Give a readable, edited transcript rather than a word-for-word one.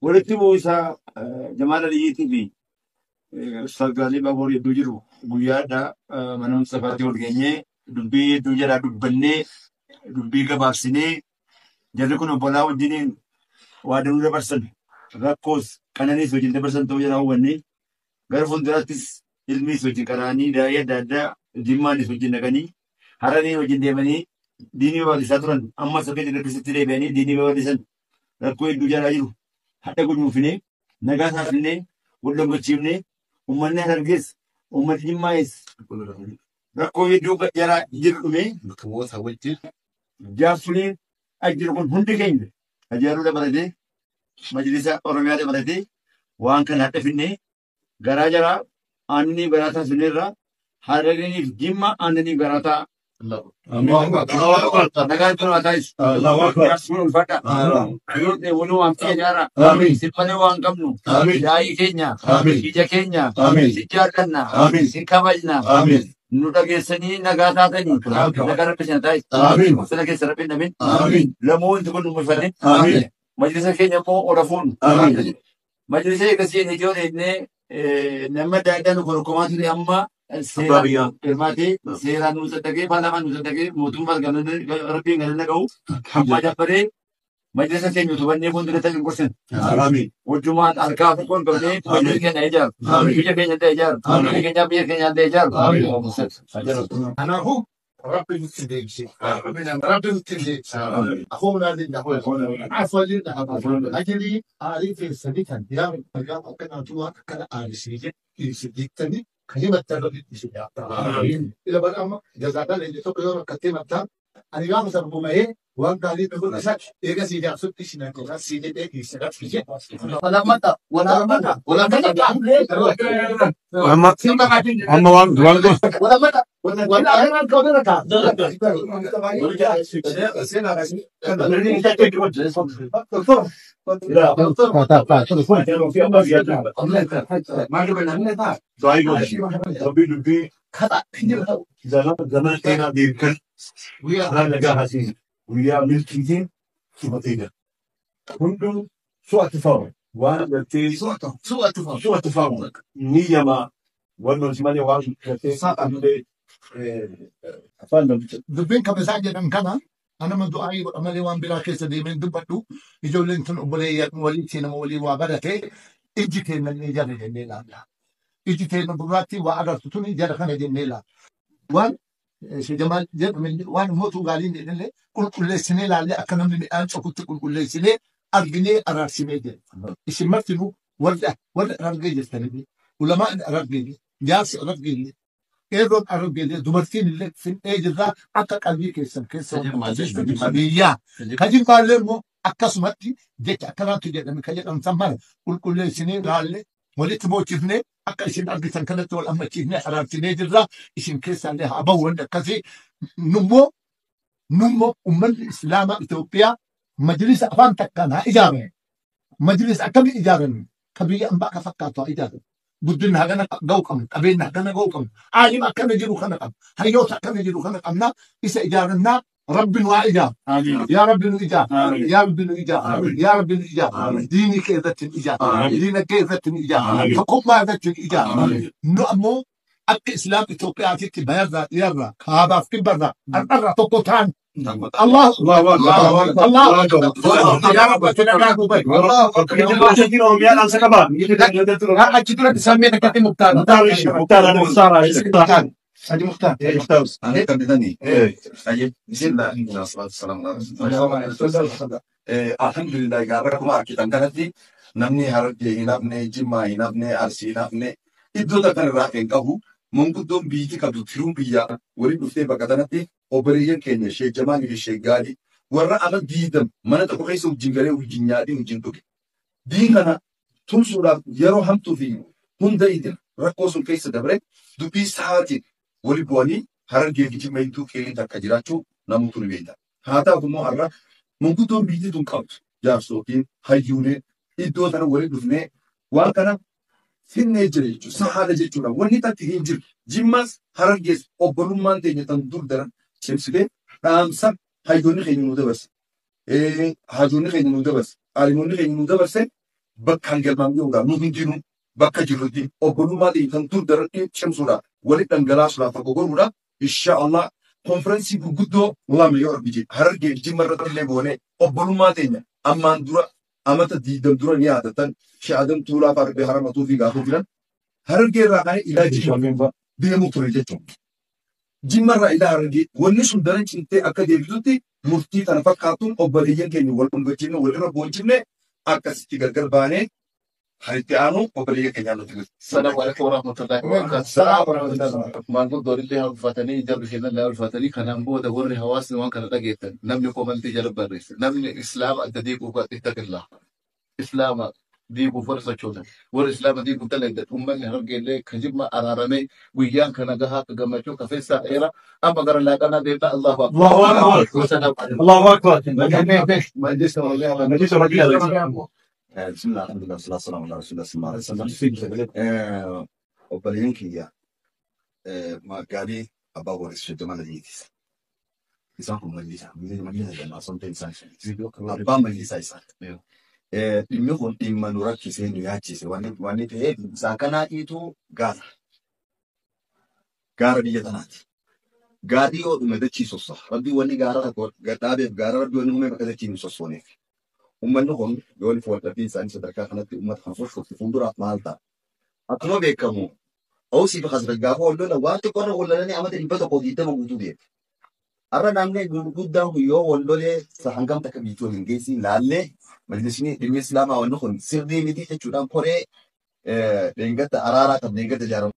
ولكن موسى جمال اليتي في سالغالي بابوري دوجرو بويادا منام سفاتي ورغنيه دبي دوجرا دبني دبي غباسني جركون بولا وجينين وادو ربرسن راكوس كاناني سوجين ربرسن توجرا ووني غرفون دراتس ilmi soji karani daya dada jimani soji nagani harani wajin demani dini wali saturan amma sabedi na kisitire bani dini wali san rakoi dujara jiru hada gudu fine nagasa fine wala machimne umanne hargis ummat jimais rakoi duga jara jirume Kuwasa wajir. jafli ajirukun hundi kende ajaru da barade majlisa oromia da barade waan kan hada fine garajara Anni berata sunirra harani jimma anni berata nagar kono atais rasul fata ayur de wonu amti jara sipane wan kamnu dai kenya ija kenya sijar kanna sikamalna nuda gesani nagata tani nagar pesna tais sana ke sarapin namin lamu tukun mufane majlisa kenya mo orafun majlisa kasi ne jone ne nama dadan korkomatu di amma sera permati sera nusa tage palaman nusa tage mutumbar ganan rabbi ganan kau amma japare majlisa ke nyutuban ne pun direta kursen ujumat arka pun kau ne majlis ke najar bija ke nyata najar ke nyata ke nyata najar Anahu Rabbi Mutindesi. Rabbi Mutindesi. أخونا لنا هو عفوا لنا أجلي أعرف سنتان يا مجال أكنا جوا كلا أعرفه يسديكتني كلمة تربي يسديا إلى بعد جزاك الله اللي تقول كتير متى أنا يوم سبب ما هي وان قالي بقول نسأل إيجا سيدي أقصد تشينا كذا سيدي ده يسدع فيه ولا متى أما ولا متى ولا أنا كذا كذا zaman kena dirkan wiya laga hasin wiya milkitin subatida kundu suat tafawul wa lati suat tafawul niyama wannan shi mane wa lati sa'amde afanda دبين كمساجد كنا أنا من دعائي وأملي وان بلا كيس دي من دبتو يجولين تن أبولي وليتين مولي وبركة إجتين من إيجاد النيلا إجتين من براتي وأدر توني إيجاد خان النيلا وان شي جمال جد من وان موتو قالين إنه كل سنة لا أكنا من الآن شكوت كل سنة أرجني أراسي ميجي إيش مرتنو ولا أرجع جستني ولا ما أرجع جالس أرجع إيرون أرجع دمرتين اللي في إيجذا أكا قلبي كيسن بيا كذي قال له أكسمتي جت أكنا تجد من كذي أنسمع كل سنة لالله وليت موتشفني أكا إيشين أرجع تنكلت ولا أما تشفني أرارتني إيجذا إيشين كيسن له أبوه كذي نمو أمم الإسلام إثيوبيا مجلس أفان تكنا إجابة مجلس أكمل إجابة كبير أنبأ فكرتوا إجابة بدنا هجنا جوكم قبلنا هجنا جوكم عالم أكمل جلو خنقم هيوت أكمل جلو خنقمنا إذا إجابنا رب وإجاب يا رب الإجاب يا رب الإجاب يا رب الإجاب ديني كذا الإجاب دينك كذا الإجاب فقم ما ذا الإجاب نؤمو أك إسلام إثيوبيا تيجي بيرنا يرنا هذا في برنا الأرض تقطعن الله يا رب تنعم بك والله يا ناس كمان أكيد تسمينا كتير مختار مختار أنا مختار هذه مختار أنا كبدني أجيب بسم الله والصلاة والسلام على رسول الله الحمد لله قاركم أكيد أنتهتي نبني هرجي نبني جماع نبني أرسي نبني إدو تكن راكين كهو منقدم بيجي كابو تروم بيا وري بفتي بكتانتي أوبريين كينيا شيء جماعي شيء غالي ورا أنا ديدم من تقول كيسو جنگري وجنيادي وجنتوكي دين أنا ثم سورة يرو هم تفين هم دايدن ركوسون كيس دبره دبي ساعتين ولي بواني هرجي كيجي ميتو كيلين تكجراتو نموتون بيدا هذا كم مرة منقدم بيجي دون كاوت جارسوكين هايجوني إدو تنا وري بفني وأنا finne jire jechuudha. Sahaadha jechuudha. Wanni tatti hin jiru. Jimmas harargees obbolummaan teenya tan dur daran cimsitee dhaamsa hayyoonni keenya nu dabarse. Hajoonni keenya nu dabarse. Aalimoonni keenya nu dabarse. bakka hangalmaamnee nu hundinuu bakka jirrutti obbolummaa kan tur darartee cimsuudha walitti dhangalaasuudhaaf akka godhuudha insha Allah konferensii gurguddoo lama yoo rabbi jedhe Harargee Jimma irratti illee goone obbolummaa teenya ammaan dura amata diidam dura ni yaadatan shaadan tuulaa farbee haramatuu fi gaafuu filan Harargee irraa kaa'ee ilaa deemuu ture jechuudha. Jimma irraa ilaa Harargee wanni sun daran cimtee akka deebitutti murtii kana fakkaatuun obboleeyyan keenya wal dhungachiifne walirra boonchifne akkasitti gargar baanee haritti aanu obboleeyyan keenyaan nuti guutu. السلام عليكم ورحمة الله وبركاته. السلام ورحمة الله وبركاته. ما نقول دور اللي هم فاتني جرب شيء لا الفاتني كان بوده وري حواس ما كان لقيت نمني قومن تجرب بريس نمني إسلام أديك وقت اتق الله إسلام ديبو فرصة شولا والإسلام ديبو تلقى أمة هرجع لك خجيب ما أرارمي ويان كان جهات جمعتو كفي سائرة أما قرر لا كان ديبنا الله أكبر الله أكبر. وسلام الله أكبر. ما جلس ولا ما جيش رجال. بسم الله الحمد لله والصلاة والسلام على رسول الله صلى الله عليه وسلم. obboleeyyan kiyya magaalii abbaa boris sheddamaa lajiitis. Isaan kun majlisaa jedhama asomtee isaan abbaan majlisaa isaan. Dhimmi kun dhimma nu rakkisee nu yaachise waan ta'eef isaa kanaa'iitu gaara biyya tanaati. Gaarri yoo dhume dachii sossa. Rabbi wanni gaara tokko gadhaabeef gaara rabbi wanni uume bakka dachii hin sossooneef. Uummanni kun yoo fuuldurtii isaanii sadarkaa kanatti uummata kan sochoosu fuulduraaf maal ta'a? Akkuma beekamu Ausii fi Khazraj gaafa wal lolan waan xiqqoon wal lolanii amata 120 guutuu deemu. Har'a namni gurguddaan kun yoo wal lolee hangam takka biituu hin geessin laallee majlisni dhimmi islaamaa wanni kun sirrii miti jechuudhaan koree deengata araaraa kan deengata jaaramu